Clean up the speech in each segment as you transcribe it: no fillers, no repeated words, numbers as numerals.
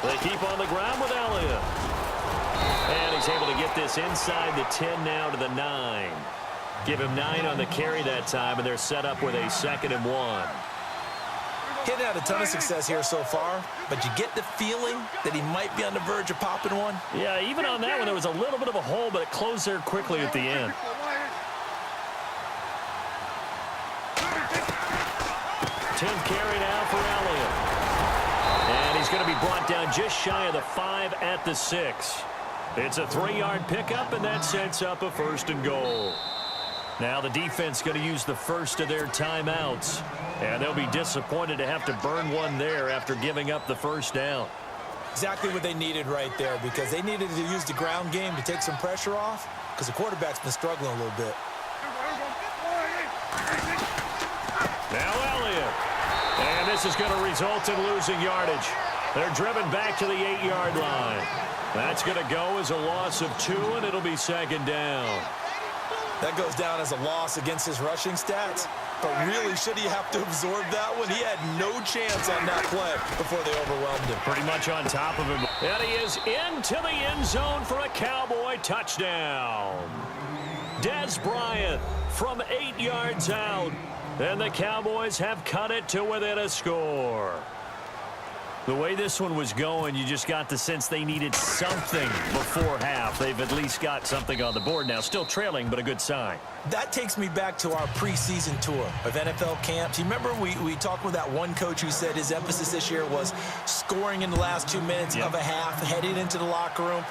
They keep on the ground with Elliott. And he's able to get this inside the 10 now to the 9. Give him 9 on the carry that time, and they're set up with a 2nd and 1. Hitting out a ton of success here so far, but you get the feeling that he might be on the verge of popping one. Yeah, even on that one, there was a little bit of a hole, but it closed there quickly at the end. Tenth carry now for Elliott. And he's going to be brought down just shy of the 5 at the 6. It's a 3-yard pickup, and that sets up a 1st and goal. Now the defense going to use the first of their timeouts. And they'll be disappointed to have to burn one there after giving up the 1st down. Exactly what they needed right there, because they needed to use the ground game to take some pressure off, because the quarterback's been struggling a little bit. Now Elliott. And this is going to result in losing yardage. They're driven back to the 8-yard line. That's going to go as a loss of 2, and it'll be 2nd down. That goes down as a loss against his rushing stats. But really, should he have to absorb that one? He had no chance on that play before they overwhelmed him. Pretty much on top of him. And he is into the end zone for a Cowboy touchdown. Dez Bryant from 8 yards out. And the Cowboys have cut it to within a score. The way this one was going, you just got the sense they needed something before half. They've at least got something on the board now. Still trailing, but a good sign. That takes me back to our preseason tour of NFL camps. You remember we talked with that one coach who said his emphasis this year was scoring in the last 2 minutes of a half, heading into the locker room.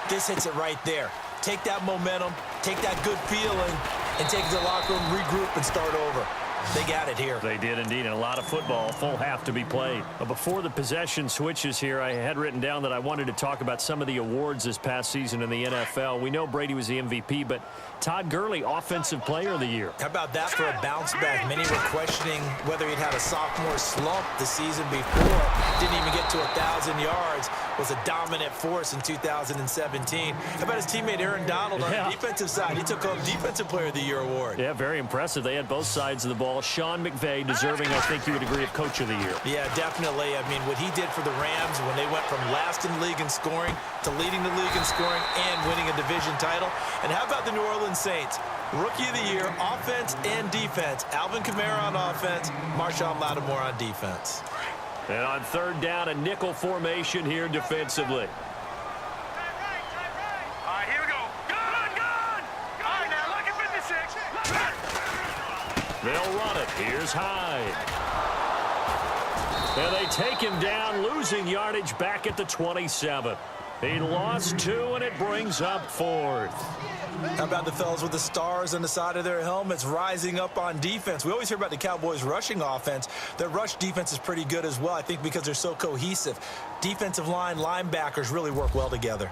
This hits it right there. Take that momentum, take that good feeling, and take it to the locker room, regroup, and start over. They got it here. They did indeed, and a lot of football, full half to be played. Before the possession switches here, I had written down that I wanted to talk about some of the awards this past season in the NFL. We know Brady was the MVP, but Todd Gurley, Offensive Player of the Year. How about that for a bounce back? Many were questioning whether he'd had a sophomore slump the season before. Didn't even get to 1,000 yards. Was a dominant force in 2017. How about his teammate Aaron Donald on the defensive side? He took home Defensive Player of the Year award. Yeah, very impressive. They had both sides of the ball. Sean McVay deserving, I think you would agree, of Coach of the Year. Yeah, definitely. I mean, what he did for the Rams when they went from last in the league in scoring to leading the league in scoring and winning a division title. And how about the New Orleans Saints? Rookie of the Year, offense and defense. Alvin Kamara on offense, Marshawn Lattimore on defense. And on 3rd down, a nickel formation here defensively. All right, here we go. Gun! All right, now look at 56. They'll run it. Here's Hyde. And they take him down, losing yardage back at the 27. He lost 2, and it brings up 4th. How about the fellas with the stars on the side of their helmets rising up on defense? We always hear about the Cowboys' rushing offense. Their rush defense is pretty good as well, I think, because they're so cohesive. Defensive line, linebackers really work well together.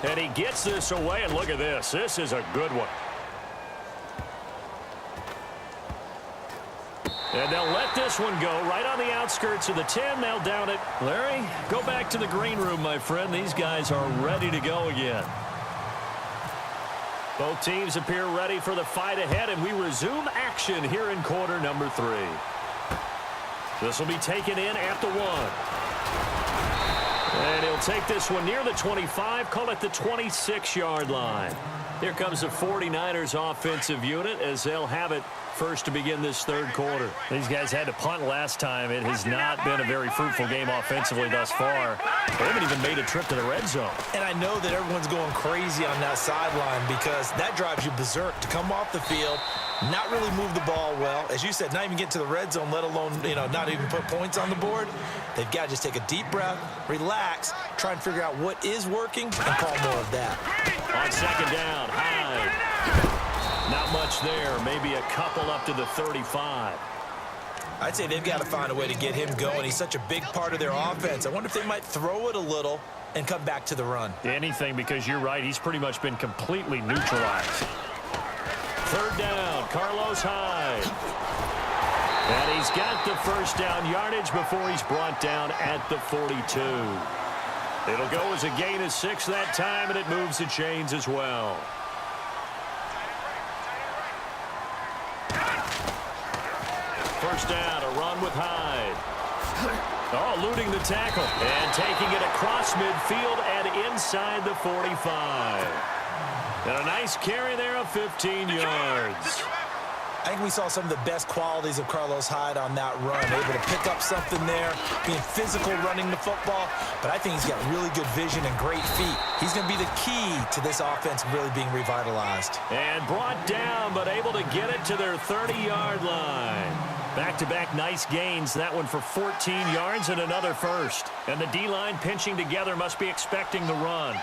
And he gets this away, and look at this. This is a good one. And they'll let this one go right on the outskirts of the 10. They'll down it. Larry, go back to the green room, my friend. These guys are ready to go again. Both teams appear ready for the fight ahead, and we resume action here in quarter number 3. This will be taken in at the 1. And he'll take this one near the 25, call it the 26-yard line. Here comes the 49ers offensive unit as they'll have it first to begin this 3rd quarter. These guys had to punt last time. It has not been a very fruitful game offensively thus far. They haven't even made a trip to the red zone. And I know that everyone's going crazy on that sideline because that drives you berserk to come off the field, not really move the ball well. As you said, not even get to the red zone, let alone, not even put points on the board. They've got to just take a deep breath, relax, try and figure out what is working, and call more of that. On 2nd down, Hyde. Not much there. Maybe a couple up to the 35. I'd say they've got to find a way to get him going. He's such a big part of their offense. I wonder if they might throw it a little and come back to the run. Anything, because you're right. He's pretty much been completely neutralized. 3rd down, Carlos Hyde. And he's got the 1st down yardage before he's brought down at the 42. It'll go as a gain of 6 that time, and it moves the chains as well. First down, a run with Hyde. Oh, eluding the tackle and taking it across midfield and inside the 45. And a nice carry there of 15 yards. I think we saw some of the best qualities of Carlos Hyde on that run. Able to pick up something there, being physical running the football. But I think he's got really good vision and great feet. He's going to be the key to this offense really being revitalized. And brought down, but able to get it to their 30-yard line. Back-to-back nice gains. That one for 14 yards and another first. And the D-line pinching together must be expecting the run.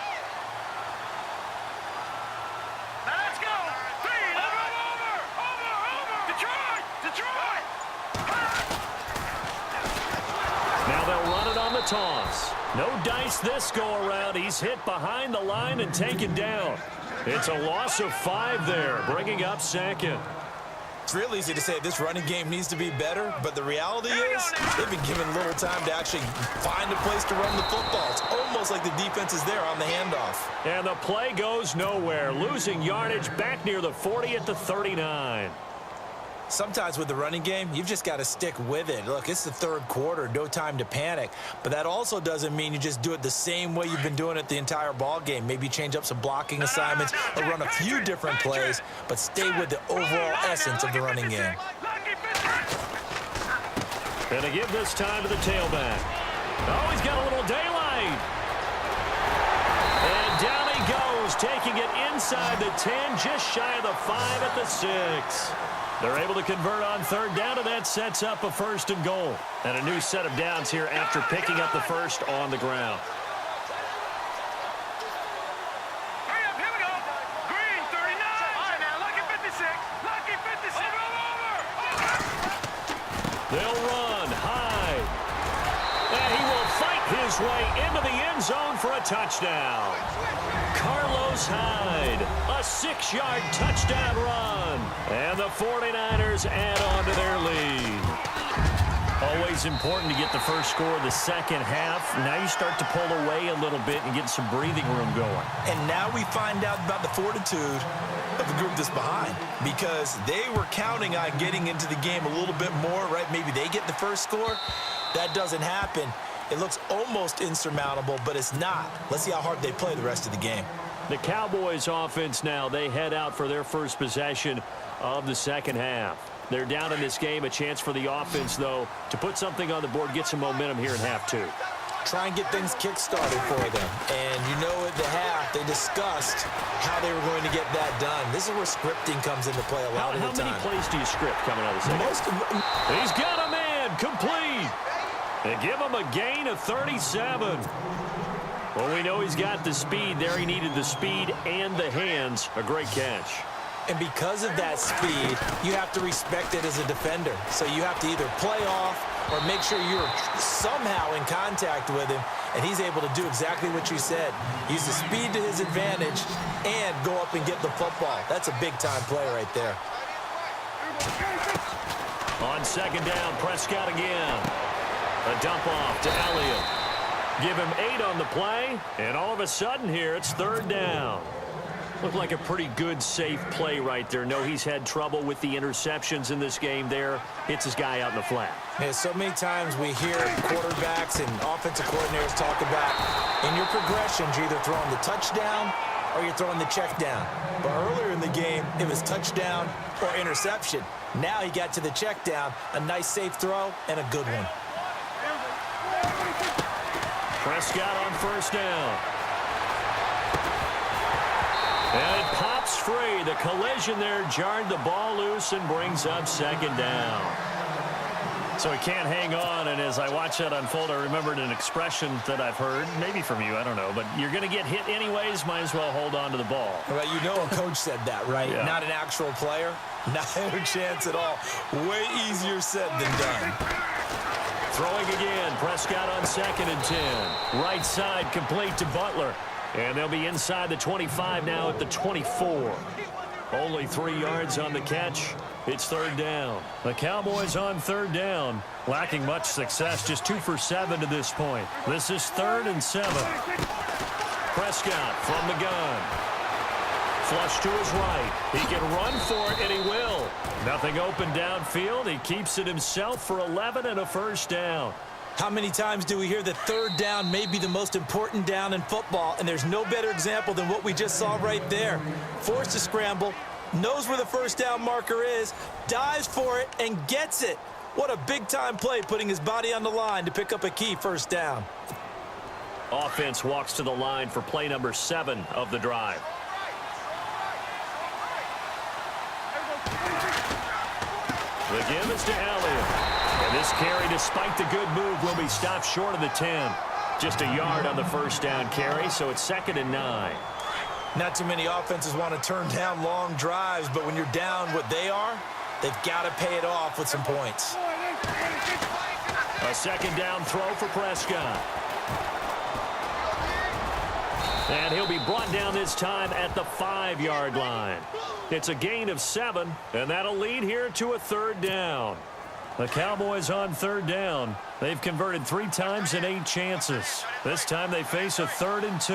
Now they'll run it on the toss. No dice this go-around. He's hit behind the line and taken down. It's a loss of 5 there, bringing up second. It's real easy to say this running game needs to be better, but the reality is they've been given little time to actually find a place to run the football. It's almost like the defense is there on the handoff. And the play goes nowhere, losing yardage back near the 40 at the 39. Sometimes with the running game, you've just got to stick with it. Look, it's the third quarter, no time to panic. But that also doesn't mean you just do it the same way you've been doing it the entire ball game. Maybe change up some blocking assignments or run a few different plays, but stay with the overall essence of the running game. Going to give this time to the tailback. Oh, he's got a little daylight. And down he goes, taking it inside the 10, just shy of the 5 at the 6. They're able to convert on third down, and that sets up a 1st and goal. And a new set of downs here after picking up the first on the ground. Hurry up, here we go. Green, 39. All right, now, lucky 56. Lucky 56. Over. They'll run high. And he will fight his way into the end zone for a touchdown. Carlos Hyde, a 6-yard touchdown run. And the 49ers add on to their lead. Always important to get the first score of the second half. Now you start to pull away a little bit and get some breathing room going. And now we find out about the fortitude of the group that's behind, because they were counting on getting into the game a little bit more, right? Maybe they get the first score. That doesn't happen. It looks almost insurmountable, but it's not. Let's see how hard they play the rest of the game. The Cowboys offense now, they head out for their first possession of the second half. They're down in this game. A chance for the offense, though, to put something on the board, get some momentum here in half 2. Try and get things kick-started for them. And you know at the half, they discussed how they were going to get that done. This is where scripting comes into play a lot of the time. How many plays do you script coming out of the second? He's got a man complete. They give him a gain of 37. Well, we know he's got the speed there. He needed the speed and the hands. A great catch. And because of that speed, you have to respect it as a defender. So you have to either play off or make sure you're somehow in contact with him, and he's able to do exactly what you said. Use the speed to his advantage and go up and get the football. That's a big-time play right there. On second down, Prescott again. A dump off to Elliott. Give him 8 on the play, and all of a sudden here, it's third down. Looked like a pretty good, safe play right there. No, he's had trouble with the interceptions in this game there. Hits his guy out in the flat. Yeah, so many times we hear quarterbacks and offensive coordinators talk about in your progressions, you're either throwing the touchdown or you're throwing the check down. But earlier in the game, it was touchdown or interception. Now he got to the check down, a nice safe throw, and a good one. Prescott on first down. And it pops free. The collision there jarred the ball loose and brings up second down. So he can't hang on, and as I watch that unfold, I remembered an expression that I've heard, maybe from you, I don't know, but you're going to get hit anyways, might as well hold on to the ball. Well, you know a coach said that, right? Yeah. Not an actual player. Not a chance at all. Way easier said than done. Throwing again, Prescott on 2nd and 10. Right side complete to Butler. And they'll be inside the 25 now at the 24. Only 3 yards on the catch. It's third down. The Cowboys on third down, lacking much success, just 2 for 7 to this point. This is 3rd and 7. Prescott from the gun. Flush to his right. He can run for it, and he will. Nothing open downfield. He keeps it himself for 11 and a first down. How many times do we hear that third down may be the most important down in football, and there's no better example than what we just saw right there. Forced to scramble, knows where the first down marker is, dives for it, and gets it. What a big-time play, putting his body on the line to pick up a key first down. Offense walks to the line for play number 7 of the drive. The give is to Elliott. And this carry, despite the good move, will be stopped short of the 10. Just a yard on the first down carry, so it's 2nd and 9. Not too many offenses want to turn down long drives, but when you're down what they are, they've got to pay it off with some points. A 2nd down throw for Prescott. And he'll be brought down this time at the 5-yard line. It's a gain of 7, and that'll lead here to a 3rd down. The Cowboys on 3rd down. They've converted 3 times in 8 chances. This time they face a 3rd and 2.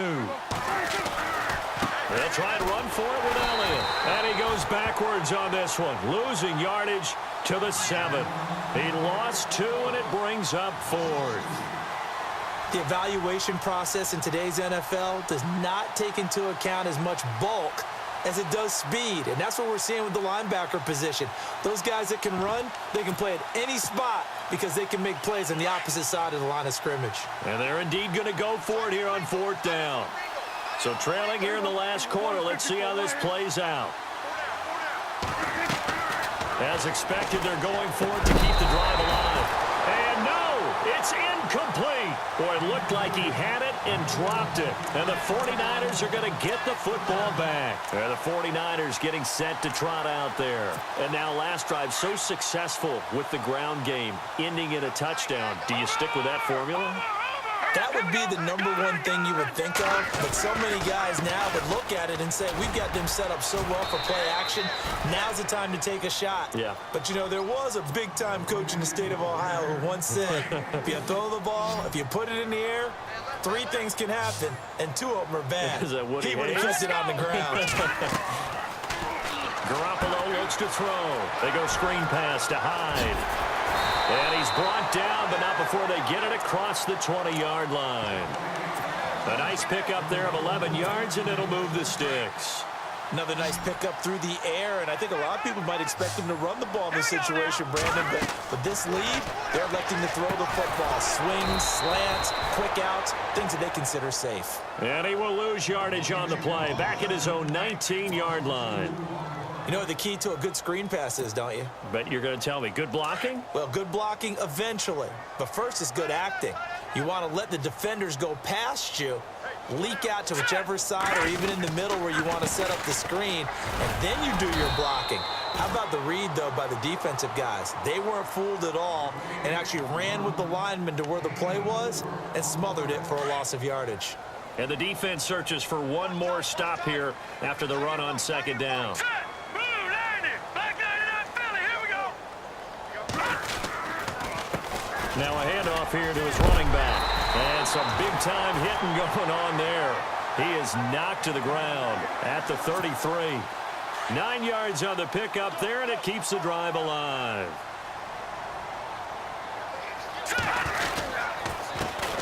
They'll try to run for it with Elliott. And he goes backwards on this one, losing yardage to the 7. He lost 2, and it brings up 4th. The evaluation process in today's NFL does not take into account as much bulk as it does speed, and that's what we're seeing with the linebacker position. Those guys that can run, they can play at any spot because they can make plays on the opposite side of the line of scrimmage. And they're indeed going to go for it here on 4th down. So trailing here in the last quarter, let's see how this plays out. As expected, they're going for it to keep the drive alive. And no, it's incomplete. Boy, it looked like he had it and dropped it. And the 49ers are going to get the football back. They're the 49ers getting set to trot out there. And now last drive so successful with the ground game, ending in a touchdown. Do you stick with that formula? That would be the #1 thing you would think of, but so many guys now would look at it and say, we've got them set up so well for play action, now's the time to take a shot. Yeah. But, you know, there was a big-time coach in the state of Ohio who once said, if you throw the ball, if you put it in the air, 3 things can happen, and 2 of them are bad. Is that what he would have kept it on the ground. Garoppolo looks to throw. They go screen pass to Hyde. And he's brought down, but not before they get it across the 20-yard line. A nice pickup there of 11 yards, and it'll move the sticks. Another nice pickup through the air, and I think a lot of people might expect him to run the ball in this situation, Brandon, but with this lead, they're electing to throw the football. Swings, slants, quick outs, things that they consider safe. And he will lose yardage on the play, back at his own 19-yard line. You know what the key to a good screen pass is, don't you? Bet you're going to tell me. Good blocking? Well, good blocking eventually. But first is good acting. You want to let the defenders go past you, leak out to whichever side or even in the middle where you want to set up the screen, and then you do your blocking. How about the read, though, by the defensive guys? They weren't fooled at all and actually ran with the lineman to where the play was and smothered it for a loss of yardage. And the defense searches for one more stop here after the run on 2nd down. Now a handoff here to his running back. And some big-time hitting going on there. He is knocked to the ground at the 33. 9 yards on the pickup there, and it keeps the drive alive.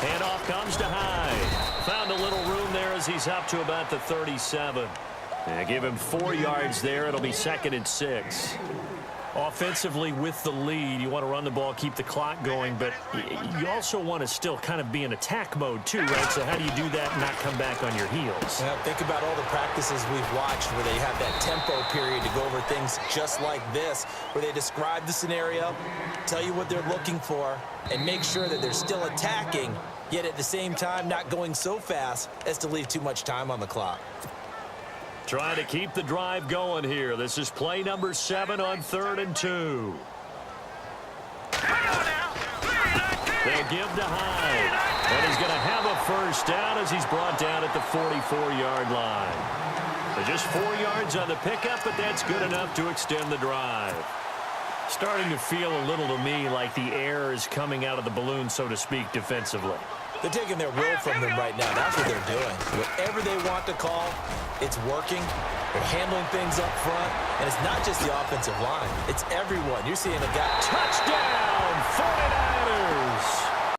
Handoff comes to Hyde. Found a little room there as he's up to about the 37. And give him 4 yards there. It'll be 2nd and 6. Offensively with the lead, you want to run the ball, keep the clock going, but you also want to still kind of be in attack mode too, right? So how do you do that and not come back on your heels? Well, think about all the practices we've watched where they have that tempo period to go over things just like this, where they describe the scenario, tell you what they're looking for, and make sure that they're still attacking, yet at the same time not going so fast as to leave too much time on the clock. Trying to keep the drive going here. This is play number 7 on 3rd and 2. They'll give to Hyde. And he's going to have a first down as he's brought down at the 44-yard line. So just 4 yards on the pickup, but that's good enough to extend the drive. Starting to feel a little to me like the air is coming out of the balloon, so to speak, defensively. They're taking their will from them right now. That's what they're doing. Whatever they want to call, it's working. They're handling things up front. And it's not just the offensive line. It's everyone. You're seeing a guy. Touchdown!